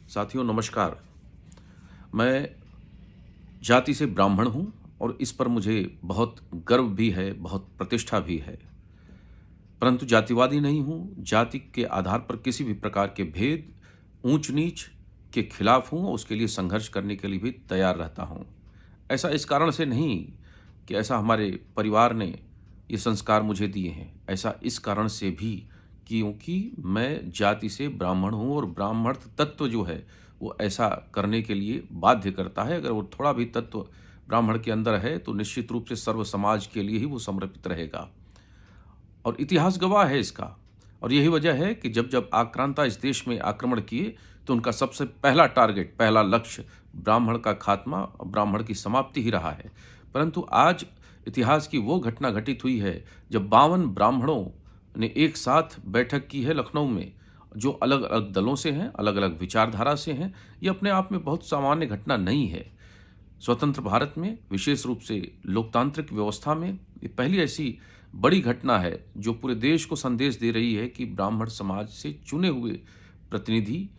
साथियों नमस्कार। मैं जाति से ब्राह्मण हूँ और इस पर मुझे बहुत गर्व भी है, बहुत प्रतिष्ठा भी है। परंतु जातिवादी नहीं हूँ। जाति के आधार पर किसी भी प्रकार के भेद, ऊंच-नीच के खिलाफ हूँ और उसके लिए संघर्ष करने के लिए भी तैयार रहता हूँ। ऐसा इस कारण से नहीं कि ऐसा हमारे परिवार ने ये संस्कार मुझे दिए हैं। ऐसा इस कारण से भी क्योंकि मैं जाति से ब्राह्मण हूँ और ब्राह्मण तत्व जो है वो ऐसा करने के लिए बाध्य करता है। अगर वो थोड़ा भी तत्व ब्राह्मण के अंदर है तो निश्चित रूप से सर्व समाज के लिए ही वो समर्पित रहेगा और इतिहास गवाह है इसका। और यही वजह है कि जब जब आक्रांता इस देश में आक्रमण किए तो उनका सबसे पहला टारगेट, पहला लक्ष्य ब्राह्मण का खात्मा, ब्राह्मण की समाप्ति ही रहा है। परंतु आज इतिहास की वो घटना घटित हुई है जब 52 ब्राह्मणों ने एक साथ बैठक की है लखनऊ में, जो अलग अलग दलों से हैं, अलग अलग विचारधारा से हैं। ये अपने आप में बहुत सामान्य घटना नहीं है। स्वतंत्र भारत में, विशेष रूप से लोकतांत्रिक व्यवस्था में, ये पहली ऐसी बड़ी घटना है जो पूरे देश को संदेश दे रही है कि ब्राह्मण समाज से चुने हुए प्रतिनिधि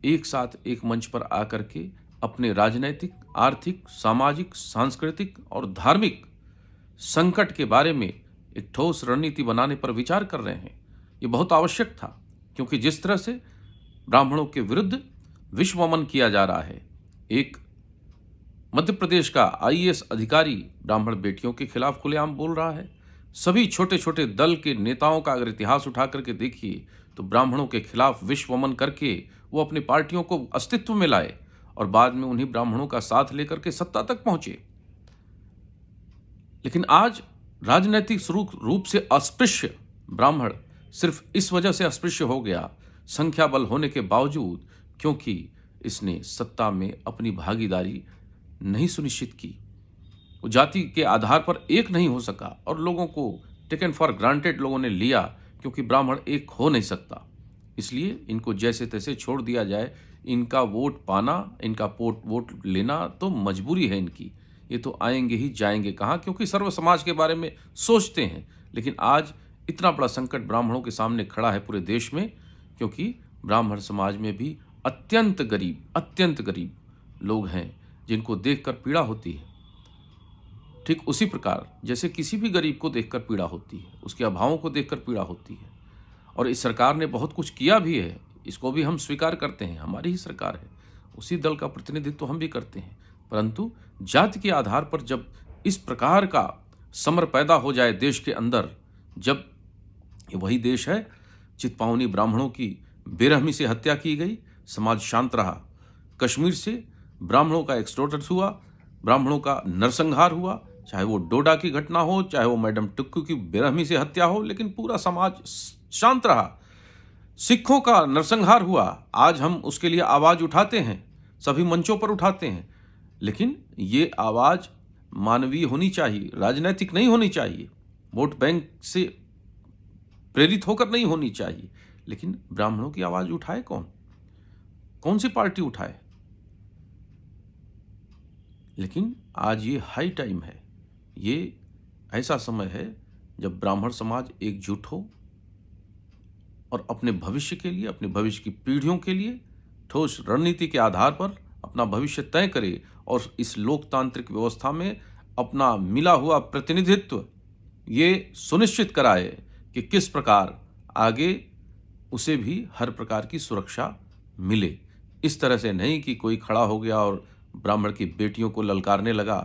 एक साथ एक मंच पर आकर के अपने राजनैतिक, आर्थिक, सामाजिक, सांस्कृतिक और धार्मिक संकट के बारे में एक ठोस रणनीति बनाने पर विचार कर रहे हैं। ये बहुत आवश्यक था क्योंकि जिस तरह से ब्राह्मणों के विरुद्ध विश्वमन किया जा रहा है, एक मध्य प्रदेश का आईएएस अधिकारी ब्राह्मण बेटियों के खिलाफ खुलेआम बोल रहा है। सभी छोटे छोटे दल के नेताओं का अगर इतिहास उठा करके देखिए तो ब्राह्मणों के खिलाफ विश्वमन करके वो अपनी पार्टियों को अस्तित्व में लाए और बाद में उन्हीं ब्राह्मणों का साथ लेकर के सत्ता तक पहुंचे। लेकिन आज राजनैतिक रूप से अस्पृश्य ब्राह्मण सिर्फ इस वजह से अस्पृश्य हो गया, संख्या बल होने के बावजूद, क्योंकि इसने सत्ता में अपनी भागीदारी नहीं सुनिश्चित की। वो जाति के आधार पर एक नहीं हो सका और लोगों को टेकन फॉर ग्रांटेड लोगों ने लिया क्योंकि ब्राह्मण एक हो नहीं सकता। इसलिए इनको जैसे तैसे छोड़ दिया जाए। इनका वोट पाना, इनका वोट लेना तो मजबूरी है इनकी। ये तो आएंगे ही जाएंगे कहाँ, क्योंकि सर्व समाज के बारे में सोचते हैं। लेकिन आज इतना बड़ा संकट ब्राह्मणों के सामने खड़ा है पूरे देश में, क्योंकि ब्राह्मण समाज में भी अत्यंत गरीब लोग हैं जिनको देखकर पीड़ा होती है। ठीक उसी प्रकार जैसे किसी भी गरीब को देखकर पीड़ा होती है, उसके अभावों को देखकर पीड़ा होती है। और इस सरकार ने बहुत कुछ किया भी है, इसको भी हम स्वीकार करते हैं, हमारी ही सरकार है, उसी दल का प्रतिनिधित्व हम भी करते हैं। परंतु जाति के आधार पर जब इस प्रकार का समर पैदा हो जाए देश के अंदर, जब ये वही देश है चितपावनी ब्राह्मणों की बेरहमी से हत्या की गई, समाज शांत रहा। कश्मीर से ब्राह्मणों का एक्सोडस हुआ, ब्राह्मणों का नरसंहार हुआ, चाहे वो डोडा की घटना हो, चाहे वो मैडम टुक्कू की बेरहमी से हत्या हो, लेकिन पूरा समाज शांत रहा। सिखों का नरसंहार हुआ, आज हम उसके लिए आवाज उठाते हैं, सभी मंचों पर उठाते हैं। लेकिन ये आवाज मानवीय होनी चाहिए, राजनैतिक नहीं होनी चाहिए, वोट बैंक से प्रेरित होकर नहीं होनी चाहिए। लेकिन ब्राह्मणों की आवाज उठाए कौन सी पार्टी उठाए? लेकिन आज ये हाई टाइम है, ये ऐसा समय है जब ब्राह्मण समाज एकजुट हो और अपने भविष्य के लिए, अपने भविष्य की पीढ़ियों के लिए ठोस रणनीति के आधार पर अपना भविष्य तय करे और इस लोकतांत्रिक व्यवस्था में अपना मिला हुआ प्रतिनिधित्व ये सुनिश्चित कराए कि किस प्रकार आगे उसे भी हर प्रकार की सुरक्षा मिले। इस तरह से नहीं कि कोई खड़ा हो गया और ब्राह्मण की बेटियों को ललकारने लगा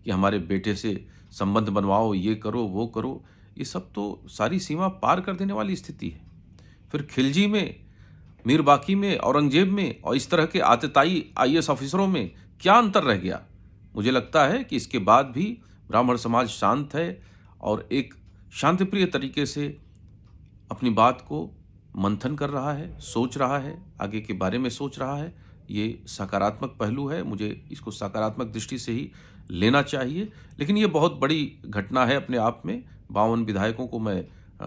कि हमारे बेटे से संबंध बनवाओ, ये करो, वो करो। ये सब तो सारी सीमा पार कर देने वाली स्थिति है। फिर खिलजी में, मीरबाकी में, औरंगजेब में और इस तरह के आतताई आईएएस ऑफिसरों में क्या अंतर रह गया? मुझे लगता है कि इसके बाद भी ब्राह्मण समाज शांत है और एक शांतिप्रिय तरीके से अपनी बात को मंथन कर रहा है, सोच रहा है, आगे के बारे में सोच रहा है। ये सकारात्मक पहलू है, मुझे इसको सकारात्मक दृष्टि से ही लेना चाहिए। लेकिन ये बहुत बड़ी घटना है अपने आप में। 52 विधायकों को मैं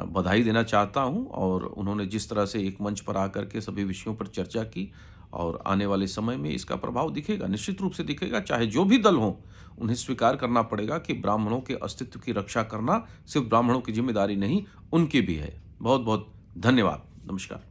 बधाई देना चाहता हूं और उन्होंने जिस तरह से एक मंच पर आकर के सभी विषयों पर चर्चा की और आने वाले समय में इसका प्रभाव दिखेगा, निश्चित रूप से दिखेगा। चाहे जो भी दल हो, उन्हें स्वीकार करना पड़ेगा कि ब्राह्मणों के अस्तित्व की रक्षा करना सिर्फ ब्राह्मणों की जिम्मेदारी नहीं, उनकी भी है। बहुत बहुत धन्यवाद। नमस्कार।